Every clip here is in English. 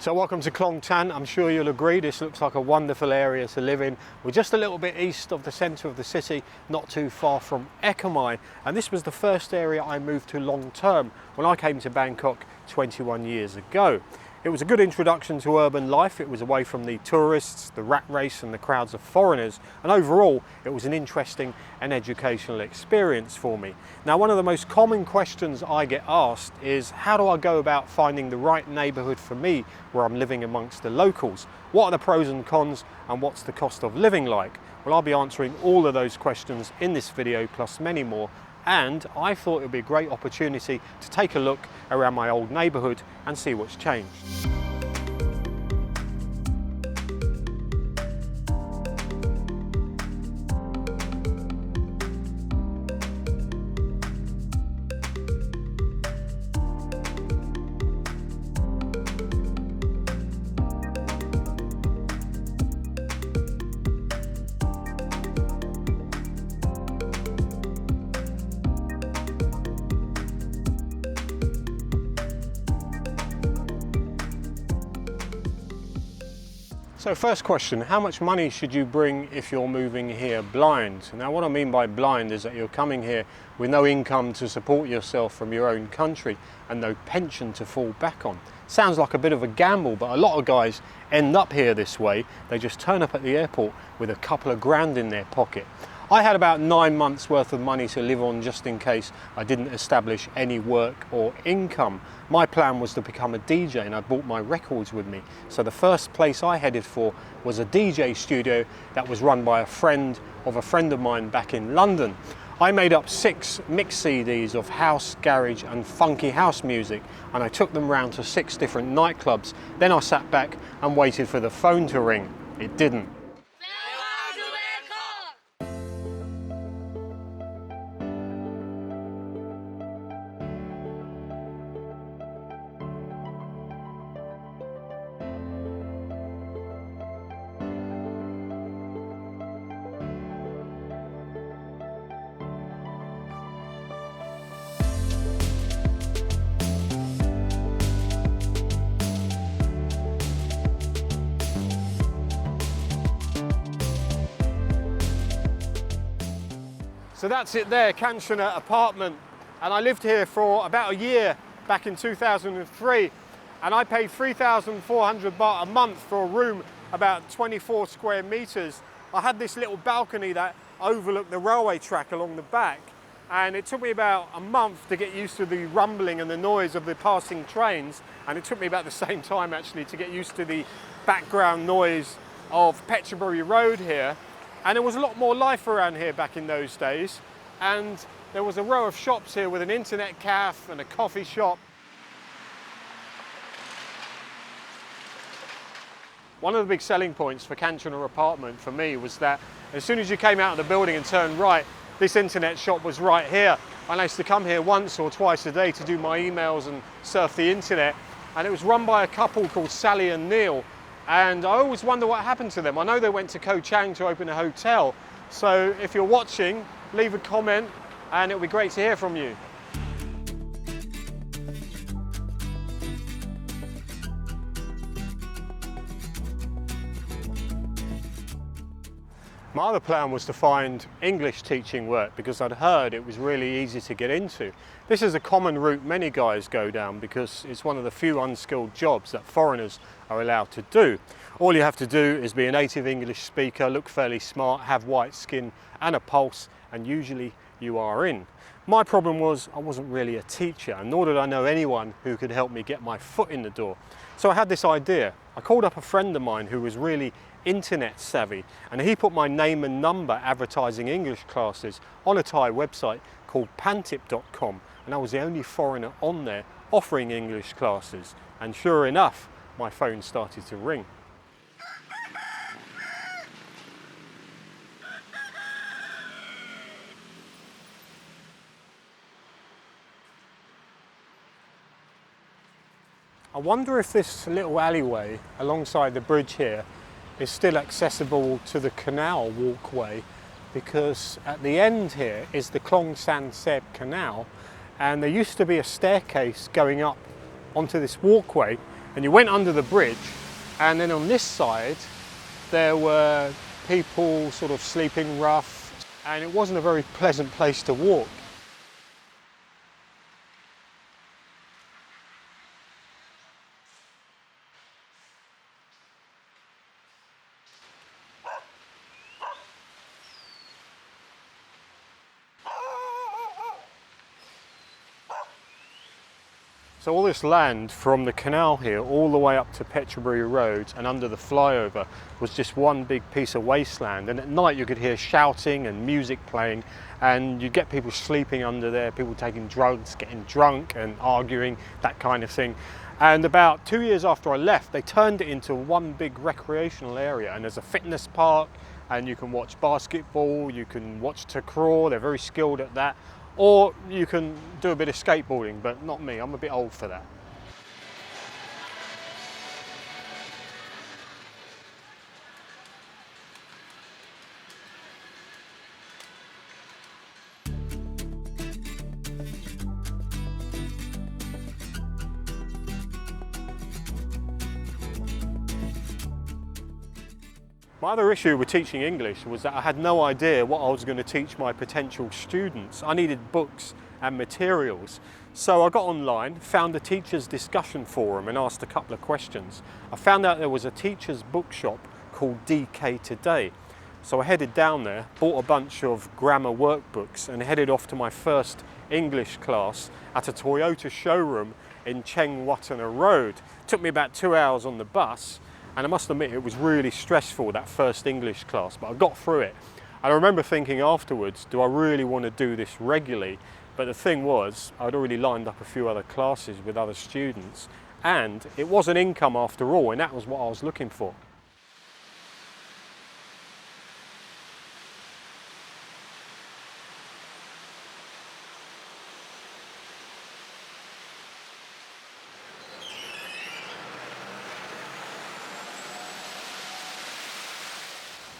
So welcome to Khlong Tan. I'm sure you'll agree this looks like a wonderful area to live in. We're just a little bit east of the centre of the city, not too far from Ekkamai, and this was the first area I moved to long term when I came to Bangkok 21 years ago. It was a good introduction to urban life. It was away from the tourists, the rat race and the crowds of foreigners, and overall it was an interesting and educational experience for me. Now, one of the most common questions I get asked is, how do I go about finding the right neighbourhood for me where I'm living amongst the locals? What are the pros and cons, and what's the cost of living like? Well, I'll be answering all of those questions in this video plus many more, and I thought it would be a great opportunity to take a look around my old neighbourhood and see what's changed. So first question, how much money should you bring if you're moving here blind? Now what I mean by blind is that you're coming here with no income to support yourself from your own country and no pension to fall back on. Sounds like a bit of a gamble, but a lot of guys end up here this way. They just turn up at the airport with a couple of grand in their pocket. I had about 9 months worth of money to live on just in case I didn't establish any work or income. My plan was to become a DJ, and I brought my records with me. So the first place I headed for was a DJ studio that was run by a friend of mine back in London. I made up 6 mix CDs of house, garage and funky house music, and I took them round to 6 different nightclubs. Then I sat back and waited for the phone to ring. It didn't. So that's it there, Kanchana apartment, and I lived here for about a year back in 2003, and I paid 3,400 baht a month for a room about 24 square meters. I had this little balcony that overlooked the railway track along the back, and it took me about a month to get used to the rumbling and the noise of the passing trains, and it took me about the same time actually to get used to the background noise of Petchaburi Road here. And there was a lot more life around here back in those days, and there was a row of shops here with an internet cafe and a coffee shop. One of the big selling points for Kanchana apartment for me was that as soon as you came out of the building and turned right, this internet shop was right here. I used to come here once or twice a day to do my emails and surf the internet, and it was run by a couple called Sally and Neil. And I always wonder what happened to them. I know they went to Koh Chang to open a hotel. So if you're watching, leave a comment and it'll be great to hear from you. My other plan was to find English teaching work because I'd heard it was really easy to get into. This is a common route many guys go down because it's one of the few unskilled jobs that foreigners are allowed to do. All you have to do is be a native English speaker, look fairly smart, have white skin and a pulse, and usually you are in. My problem was I wasn't really a teacher, and nor did I know anyone who could help me get my foot in the door. So I had this idea. I called up a friend of mine who was really internet savvy, and he put my name and number advertising English classes on a Thai website called pat.mck, and I was the only foreigner on there offering English classes. And sure enough, my phone started to ring. I wonder if this little alleyway alongside the bridge here is still accessible to the canal walkway, because at the end here is the Khlong Tan Canal, and there used to be a staircase going up onto this walkway, And you went under the bridge, and then on this side there were people sort of sleeping rough, and it wasn't a very pleasant place to walk. So all this land from the canal here all the way up to Petchaburi Road and under the flyover was just one big piece of wasteland, and at night you could hear shouting and music playing, and you'd get people sleeping under there, people taking drugs, getting drunk and arguing, that kind of thing. And about 2 years after I left, they turned it into one big recreational area, and there's a fitness park, and you can watch basketball, you can watch takraw, they're very skilled at that. Or you can do a bit of skateboarding, but not me, I'm a bit old for that. My other issue with teaching English was that I had no idea what I was going to teach my potential students. I needed books and materials. So I got online, found a teachers' discussion forum and asked a couple of questions. I found out there was a teachers' bookshop called DK Today. So I headed down there, bought a bunch of grammar workbooks and headed off to my first English class at a Toyota showroom in Chengwatana Road. It took me about 2 hours on the bus. And I must admit, it was really stressful, that first English class, but I got through it. And I remember thinking afterwards, do I really want to do this regularly? But the thing was, I'd already lined up a few other classes with other students, and it was an income after all, and that was what I was looking for.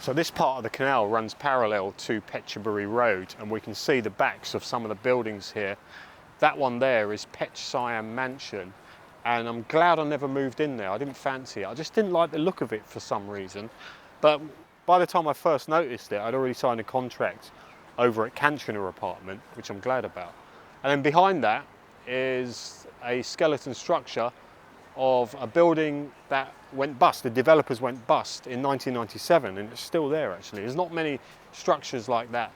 So this part of the canal runs parallel to Petchaburi Road, and we can see the backs of some of the buildings here. That one there is Petchaburi Mansion, and I'm glad I never moved in there. I didn't fancy it. I just didn't like the look of it for some reason. But by the time I first noticed it, I'd already signed a contract over at Kanchana apartment, which I'm glad about. And then behind that is a skeleton structure of a building that went bust. The developers went bust in 1997, and it's still there actually. There's not many structures like that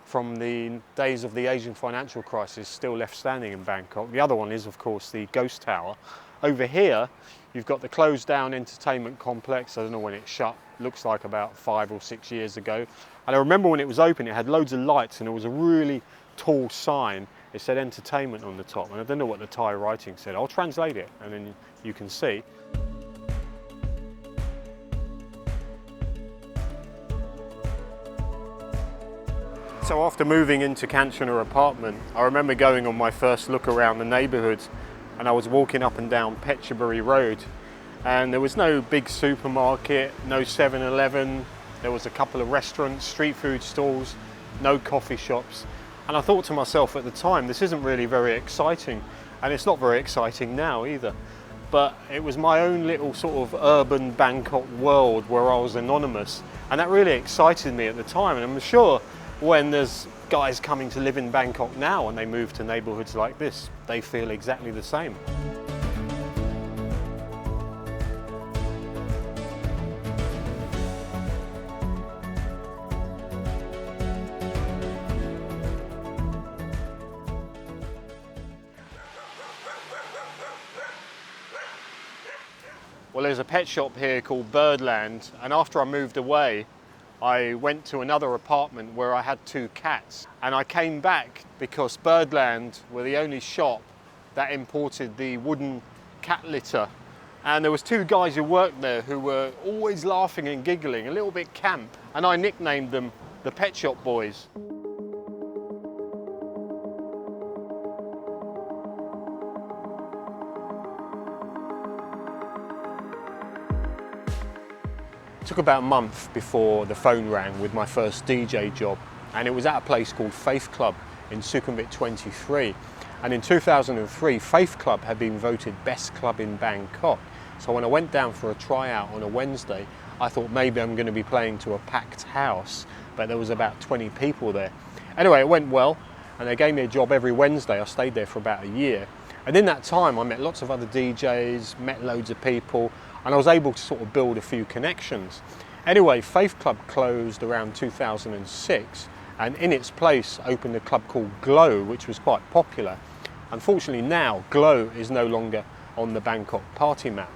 from the days of the Asian financial crisis still left standing in Bangkok. The other one is of course the Ghost Tower. Over here you've got the closed down entertainment complex. I don't know when it shut, looks like about 5 or 6 years ago. And I remember when it was open it had loads of lights and it was a really tall sign. It said entertainment on the top, and I don't know what the Thai writing said. I'll translate it and then you can see. So after moving into Kanchana apartment, I remember going on my first look around the neighbourhood, and I was walking up and down Petchaburi Road, and there was no big supermarket, no 7-Eleven, there was a couple of restaurants, street food stalls, no coffee shops. And I thought to myself at the time, this isn't really very exciting, and it's not very exciting now either. But it was my own little sort of urban Bangkok world where I was anonymous, and that really excited me at the time. And I'm sure when there's guys coming to live in Bangkok now and they move to neighbourhoods like this, they feel exactly the same. Well, there's a pet shop here called Birdland, and after I moved away, I went to another apartment where I had 2 cats. And I came back because Birdland were the only shop that imported the wooden cat litter. And there was 2 guys who worked there who were always laughing and giggling, a little bit camp. And I nicknamed them the Pet Shop Boys. It took about a month before the phone rang with my first DJ job, and it was at a place called Faith Club in Sukhumvit 23. And in 2003, Faith Club had been voted best club in Bangkok. So when I went down for a tryout on a Wednesday, I thought maybe I'm going to be playing to a packed house, but there was about 20 people there. Anyway, it went well, and they gave me a job every Wednesday. I stayed there for about a year. And in that time, I met lots of other DJs, met loads of people, and I was able to sort of build a few connections. Anyway, Faith Club closed around 2006, and in its place opened a club called Glow, which was quite popular. Unfortunately now, Glow is no longer on the Bangkok party map.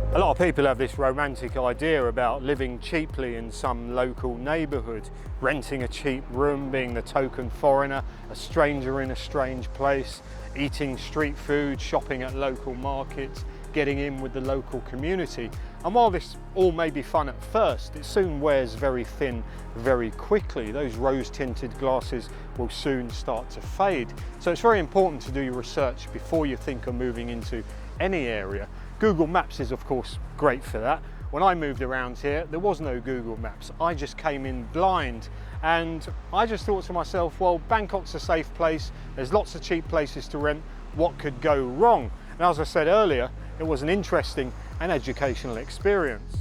A lot of people have this romantic idea about living cheaply in some local neighbourhood, renting a cheap room, being the token foreigner, a stranger in a strange place, eating street food, shopping at local markets, getting in with the local community. And while this all may be fun at first, it soon wears very thin very quickly. Those rose-tinted glasses will soon start to fade. So it's very important to do your research before you think of moving into any area. Google Maps is of course great for that. When I moved around here, there was no Google Maps. I just came in blind, and I just thought to myself, well, Bangkok's a safe place. There's lots of cheap places to rent. What could go wrong? And as I said earlier, it was an interesting and educational experience.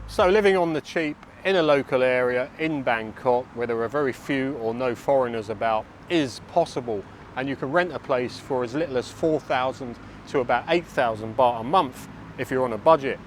So living on the cheap in a local area in Bangkok where there are very few or no foreigners about is possible, and you can rent a place for as little as 4,000 to about 8,000 baht a month if you're on a budget.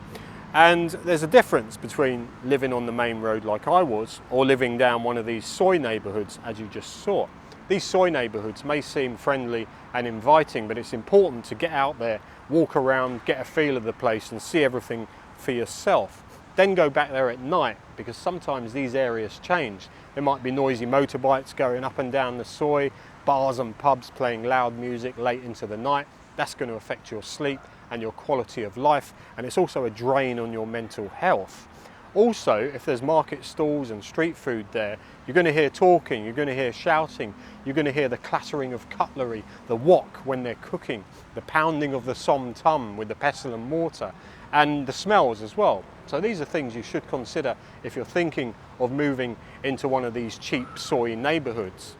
And there's a difference between living on the main road like I was or living down one of these soy neighbourhoods as you just saw. These soy neighbourhoods may seem friendly and inviting, but it's important to get out there, walk around, get a feel of the place and see everything for yourself. Then go back there at night, because sometimes these areas change. There might be noisy motorbikes going up and down the soy, bars and pubs playing loud music late into the night. That's going to affect your sleep and your quality of life, and it's also a drain on your mental health. Also, if there's market stalls and street food there, you're going to hear talking, you're going to hear shouting, you're going to hear the clattering of cutlery, the wok when they're cooking, the pounding of the som tum with the pestle and mortar, and the smells as well. So these are things you should consider if you're thinking of moving into one of these cheap soy neighbourhoods.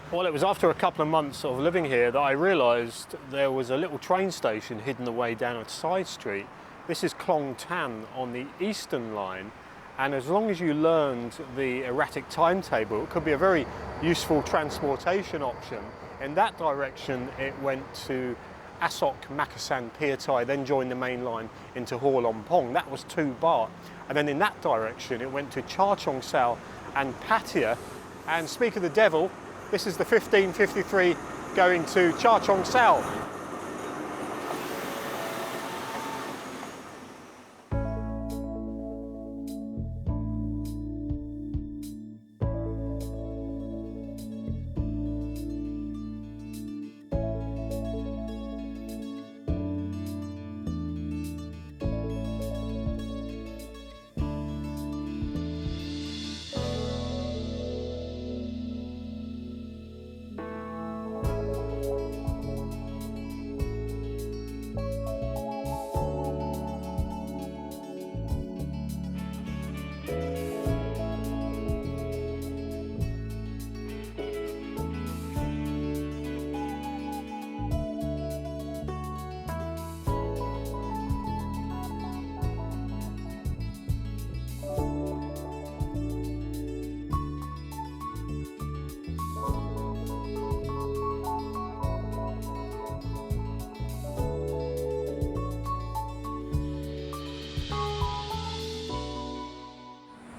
Well, it was after a couple of months of living here that I realised there was a little train station hidden away down a side street. This is Khlong Tan on the Eastern Line, and as long as you learned the erratic timetable, it could be a very useful transportation option. In that direction, it went to Asok Makasan Piatai, then joined the main line into Ho Lom Pong. That was 2 baht. And then in that direction, it went to Cha Chong Sao and Pattaya. And speak of the devil, this is the 1553 going to Cha Chong Sao.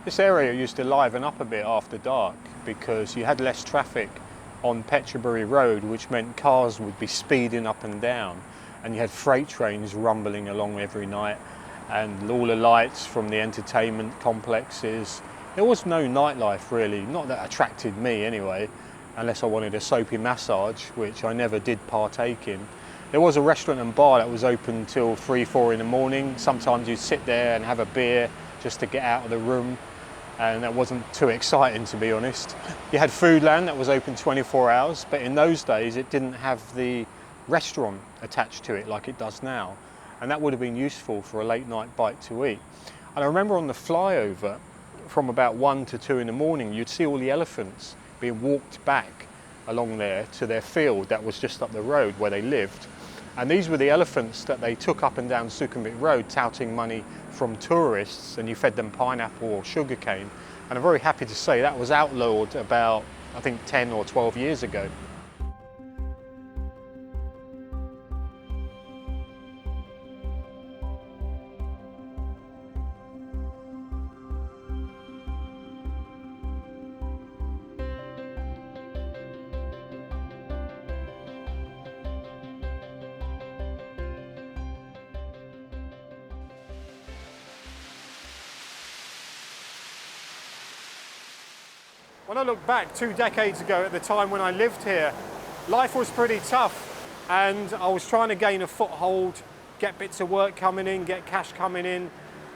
This area used to liven up a bit after dark because you had less traffic on Petchaburi Road, which meant cars would be speeding up and down, and you had freight trains rumbling along every night, and all the lights from the entertainment complexes. There was no nightlife really, not that attracted me anyway, unless I wanted a soapy massage, which I never did partake in. There was a restaurant and bar that was open till 3-4 in the morning. Sometimes you'd sit there and have a beer just to get out of the room, and that wasn't too exciting, to be honest. You had Foodland that was open 24 hours, but in those days it didn't have the restaurant attached to it like it does now, and that would have been useful for a late night bite to eat. And I remember on the flyover from about 1 to 2 in the morning, you'd see all the elephants being walked back along there to their field that was just up the road where they lived. And these were the elephants that they took up and down Sukhumvit Road, touting money from tourists, and you fed them pineapple or sugarcane. And I'm very happy to say that was outlawed about, I think, 10 or 12 years ago. When I look back 2 decades ago at the time when I lived here, life was pretty tough, and I was trying to gain a foothold, get bits of work coming in, get cash coming in,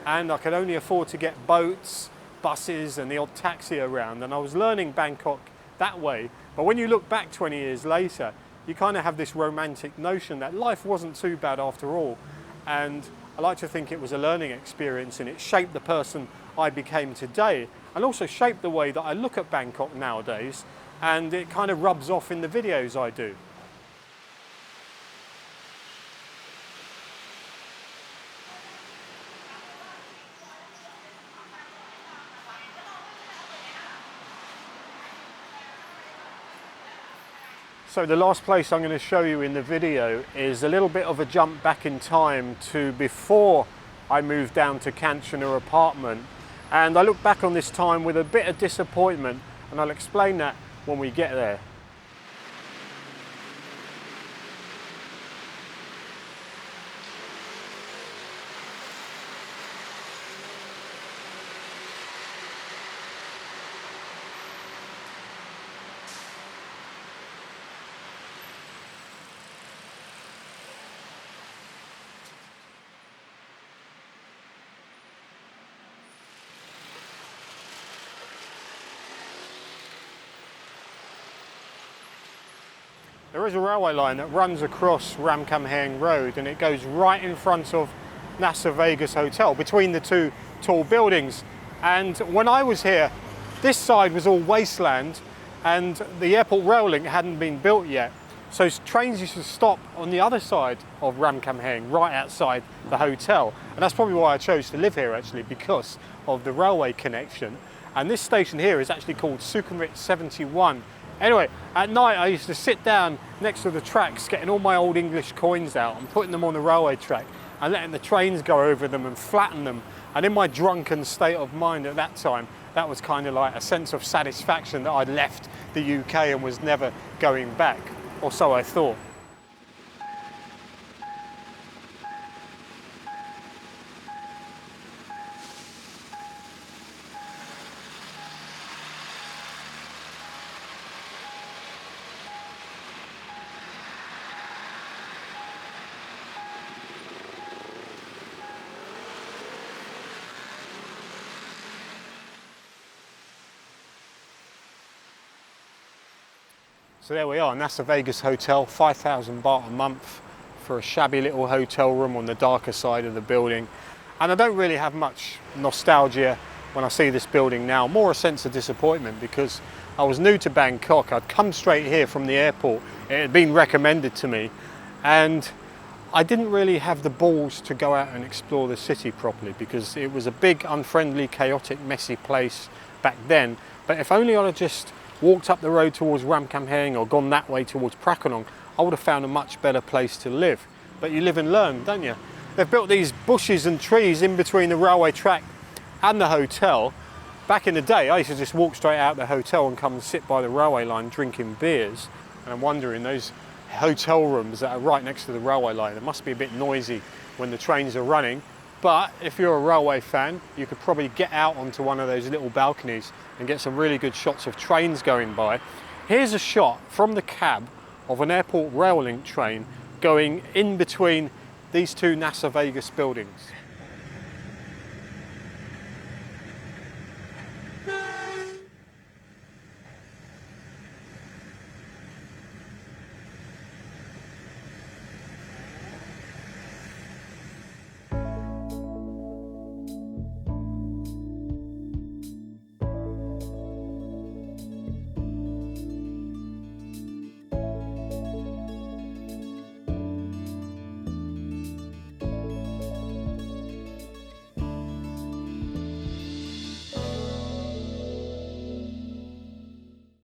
and I could only afford to get boats, buses and the odd taxi around, and I was learning Bangkok that way. But when you look back 20 years later, you kind of have this romantic notion that life wasn't too bad after all, and I like to think it was a learning experience, and it shaped the person I became today, and also shaped the way that I look at Bangkok nowadays, and it kind of rubs off in the videos I do. So the last place I'm going to show you in the video is a little bit of a jump back in time to before I moved down to Kanchanur apartment. And I look back on this time with a bit of disappointment, and I'll explain that when we get there. There is a railway line that runs across Ramkhamhaeng Road, and it goes right in front of Nasa Vegas Hotel, between the two tall buildings. And when I was here, this side was all wasteland, and the airport rail link hadn't been built yet. So trains used to stop on the other side of Ramkhamhaeng, right outside the hotel. And that's probably why I chose to live here, actually, because of the railway connection. And this station here is actually called Sukhumvit 71. Anyway, at night I used to sit down next to the tracks, getting all my old English coins out and putting them on the railway track and letting the trains go over them and flatten them. And in my drunken state of mind at that time, that was kind of like a sense of satisfaction that I'd left the UK and was never going back, or so I thought. So there we are, Nasa Vegas Hotel, 5,000 baht a month for a shabby little hotel room on the darker side of the building. And I don't really have much nostalgia when I see this building now, more a sense of disappointment because I was new to Bangkok. I'd come straight here from the airport, it had been recommended to me, and I didn't really have the balls to go out and explore the city properly because it was a big, unfriendly, chaotic, messy place back then. But if only I'd have just walked up the road towards Ramkhamhaeng or gone that way towards Prakanong, I would have found a much better place to live. But you live and learn, don't you? They've built these bushes and trees in between the railway track and the hotel, Back in the day, I used to just walk straight out the hotel and come and sit by the railway line drinking beers. And I'm wondering, those hotel rooms that are right next to the railway line, it must be a bit noisy when the trains are running. But if you're a railway fan, you could probably get out onto one of those little balconies and get some really good shots of trains going by. Here's a shot from the cab of an airport rail link train going in between these two NASA Vegas buildings.